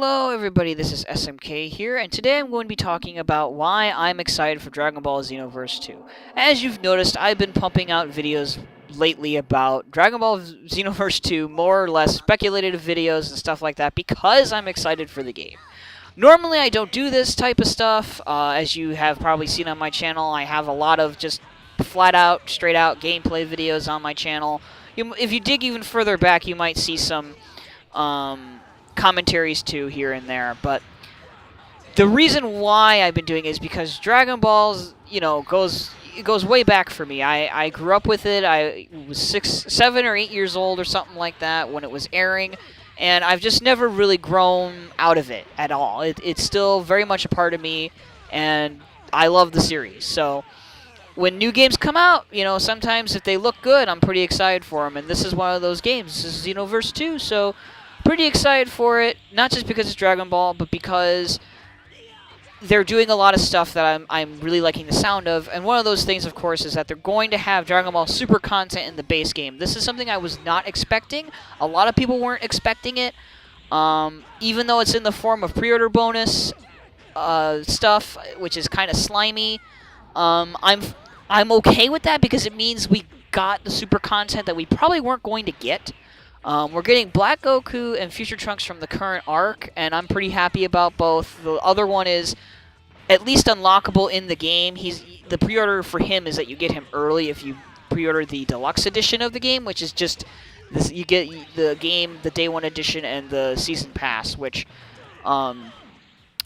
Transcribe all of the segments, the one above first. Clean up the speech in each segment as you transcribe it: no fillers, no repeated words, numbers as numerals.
Hello everybody, this is SMK here, and today I'm going to be talking about why I'm excited for Dragon Ball Xenoverse 2. As you've noticed, I've been pumping out videos lately about Dragon Ball Xenoverse 2, more or less speculative videos and stuff like that, because I'm excited for the game. Normally I don't do this type of stuff, as you have probably seen on my channel. I have a lot of just flat out, straight out gameplay videos on my channel. If you dig even further back, you might see some commentaries too here and there, but the reason why I've been doing it is because Dragon Ball's, goes way back for me. I grew up with it. I was 7 or 8 years old or something like that when it was airing, and I've just never really grown out of it at all. It's still very much a part of me, and I love the series. So when new games come out, sometimes if they look good, I'm pretty excited for them, and this is one of those games. This is Xenoverse 2, so pretty excited for it, not just because it's Dragon Ball, but because they're doing a lot of stuff that I'm really liking the sound of. And one of those things, of course, is that they're going to have Dragon Ball Super content in the base game. This is something I was not expecting. A lot of people weren't expecting it, even though it's in the form of pre-order bonus stuff, which is kind of slimy. I'm okay with that because it means we got the Super content that we probably weren't going to get. We're getting Black Goku and Future Trunks from the current arc, and I'm pretty happy about both. The other one is at least unlockable in the game. The pre-order for him is that you get him early if you pre-order the deluxe edition of the game, which is just this, you get the game, the day one edition, and the season pass, which I'm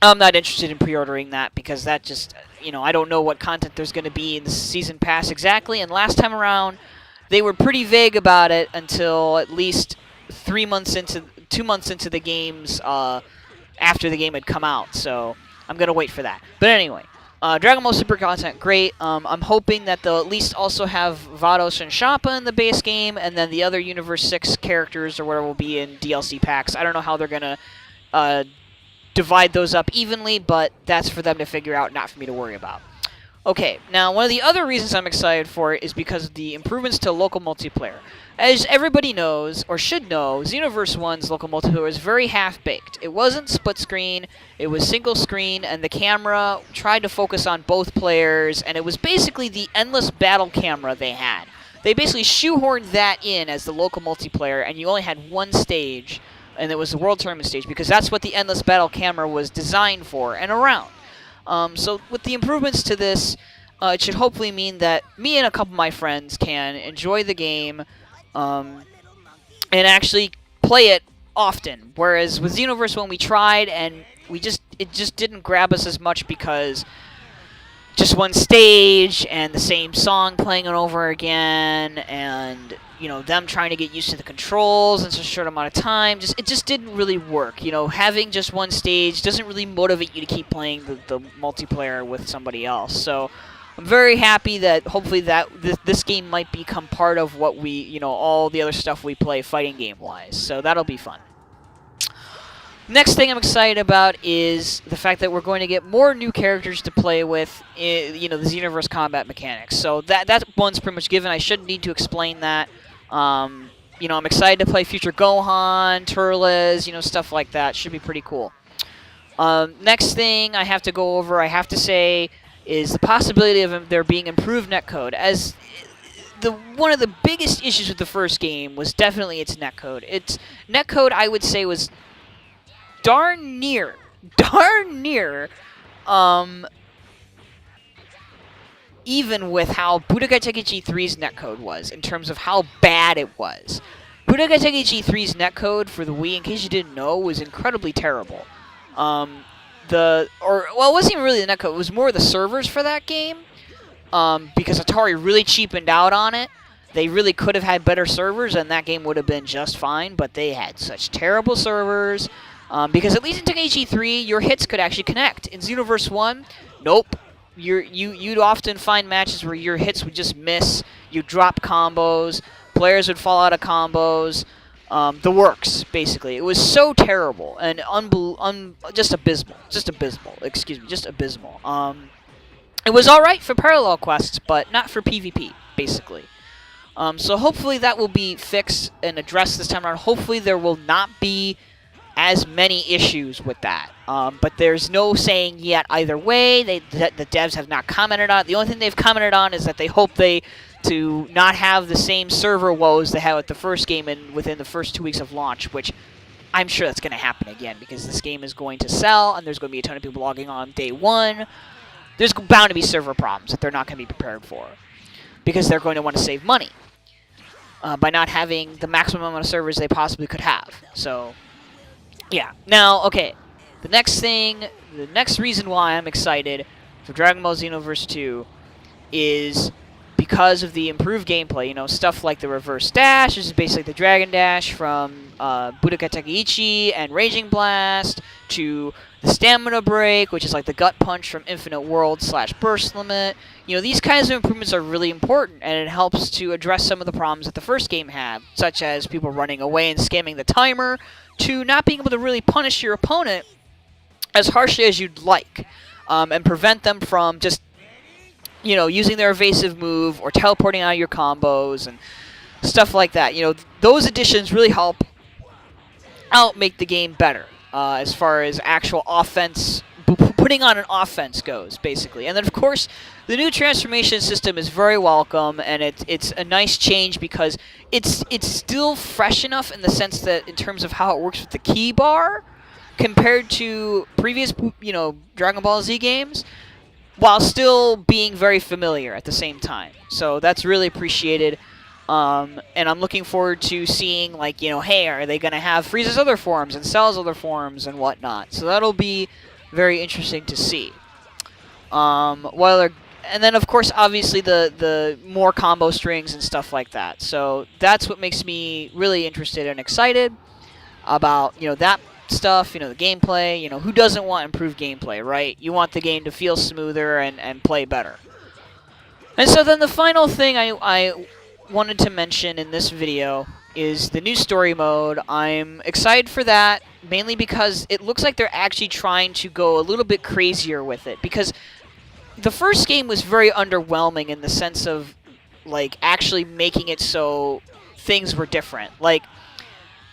not interested in pre-ordering that because that just, I don't know what content there's going to be in the season pass exactly, and last time around they were pretty vague about it until at least 2 months into the games after the game had come out. So I'm gonna wait for that. But anyway, Dragon Ball Super content, great. I'm hoping that they'll at least also have Vados and Shappa in the base game, and then the other Universe 6 characters or whatever will be in DLC packs. I don't know how they're gonna divide those up evenly, but that's for them to figure out, not for me to worry about. Okay, now one of the other reasons I'm excited for it is because of the improvements to local multiplayer. As everybody knows, or should know, Xenoverse 1's local multiplayer was very half-baked. It wasn't split screen, it was single screen, and the camera tried to focus on both players, and it was basically the endless battle camera they had. They basically shoehorned that in as the local multiplayer, and you only had one stage, and it was the World Tournament stage, because that's what the endless battle camera was designed for and around. So with the improvements to this, it should hopefully mean that me and a couple of my friends can enjoy the game and actually play it often. Whereas with Xenoverse, when we tried and it just didn't grab us as much because just one stage and the same song playing it over again, and them trying to get used to the controls in such a short amount of time. It just didn't really work. Having just one stage doesn't really motivate you to keep playing the multiplayer with somebody else. So I'm very happy that hopefully this game might become part of what we, all the other stuff we play fighting game wise. So that'll be fun. Next thing I'm excited about is the fact that we're going to get more new characters to play with, the Xenoverse combat mechanics. So that one's pretty much given. I shouldn't need to explain that. I'm excited to play Future Gohan, Turles, stuff like that. Should be pretty cool. Next thing I have to go over, I have to say, is the possibility of there being improved netcode. As one of the biggest issues with the first game was definitely its netcode. Its netcode, I would say, was darn near, even with how Budokai Tenkaichi 3's netcode was, in terms of how bad it was. Budokai Tenkaichi 3's netcode for the Wii, in case you didn't know, was incredibly terrible. It wasn't even really the netcode, it was more the servers for that game, because Atari really cheapened out on it. They really could have had better servers, and that game would have been just fine, but they had such terrible servers. Because at least in Tenkaichi 3, your hits could actually connect. In Xenoverse 1, nope. You'd often find matches where your hits would just miss. You'd drop combos. Players would fall out of combos. The works, basically. It was so terrible and just abysmal. Just abysmal. Excuse me, just abysmal. It was alright for parallel quests, but not for PvP, basically. So hopefully that will be fixed and addressed this time around. Hopefully there will not be as many issues with that. But there's no saying yet either way. The devs have not commented on it. The only thing they've commented on is that they hope to not have the same server woes they had with the first game within the first 2 weeks of launch, which I'm sure that's going to happen again because this game is going to sell and there's going to be a ton of people logging on day one. There's bound to be server problems that they're not going to be prepared for because they're going to want to save money by not having the maximum amount of servers they possibly could have. So, yeah. Now, okay, the next reason why I'm excited for Dragon Ball Xenoverse 2 is because of the improved gameplay. You know, stuff like the reverse dash, which is basically the Dragon Dash from Budokai Tenkaichi and Raging Blast, to the Stamina Break, which is like the Gut Punch from Infinite World / Burst Limit. You know, these kinds of improvements are really important, and it helps to address some of the problems that the first game had, such as people running away and scamming the timer, to not being able to really punish your opponent as harshly as you'd like, and prevent them from just, you know, using their evasive move or teleporting out of your combos and stuff like that. You know, those additions really help make the game better as far as actual offense, putting on an offense goes, basically. And then, of course, the new transformation system is very welcome, and it's a nice change because it's still fresh enough in the sense that in terms of how it works with the key bar compared to previous, you know, Dragon Ball Z games, while still being very familiar at the same time. So that's really appreciated. And I'm looking forward to seeing, like, you know, hey, are they going to have Frieza's other forms and Cell's other forms and whatnot? So that'll be very interesting to see. And then, of course, obviously the more combo strings and stuff like that. So that's what makes me really interested and excited about, you know, that stuff, you know, the gameplay. You know, who doesn't want improved gameplay, right? You want the game to feel smoother and play better. And so then the final thing I wanted to mention in this video is the new story mode. I'm excited for that, mainly because it looks like they're actually trying to go a little bit crazier with it, because the first game was very underwhelming in the sense of, like, actually making it so things were different. Like,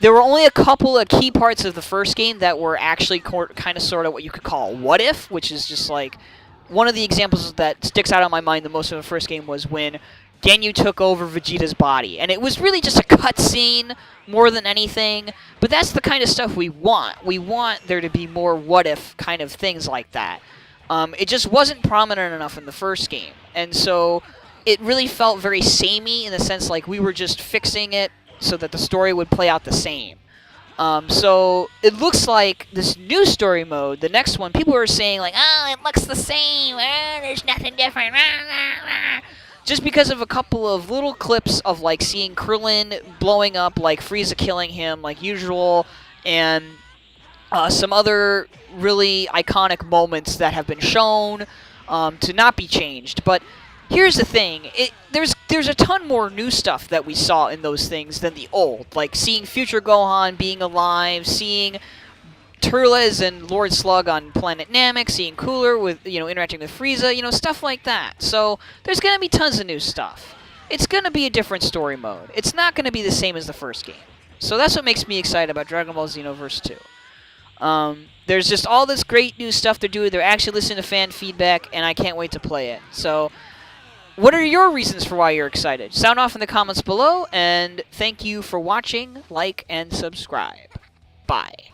there were only a couple of key parts of the first game that were actually kind of sort of what you could call what if, which is just like one of the examples that sticks out on my mind the most of the first game was when Ganyu took over Vegeta's body. And it was really just a cutscene more than anything, but that's the kind of stuff we want. We want there to be more what if kind of things like that. It just wasn't prominent enough in the first game. And so it really felt very samey in the sense like we were just fixing it so that the story would play out the same. So it looks like this new story mode, the next one, people are saying like, oh, it looks the same, there's nothing different, just because of a couple of little clips of like seeing Krillin blowing up, like Frieza killing him like usual, and some other really iconic moments that have been shown to not be changed. But here's the thing, there's a ton more new stuff that we saw in those things than the old. Like seeing future Gohan being alive, seeing Turles and Lord Slug on planet Namek, seeing Cooler with, you know, interacting with Frieza, you know, stuff like that. So there's going to be tons of new stuff. It's going to be a different story mode. It's not going to be the same as the first game. So that's what makes me excited about Dragon Ball Xenoverse 2. There's just all this great new stuff they're doing. They're actually listening to fan feedback, and I can't wait to play it. So what are your reasons for why you're excited? Sound off in the comments below, and thank you for watching. Like and subscribe. Bye.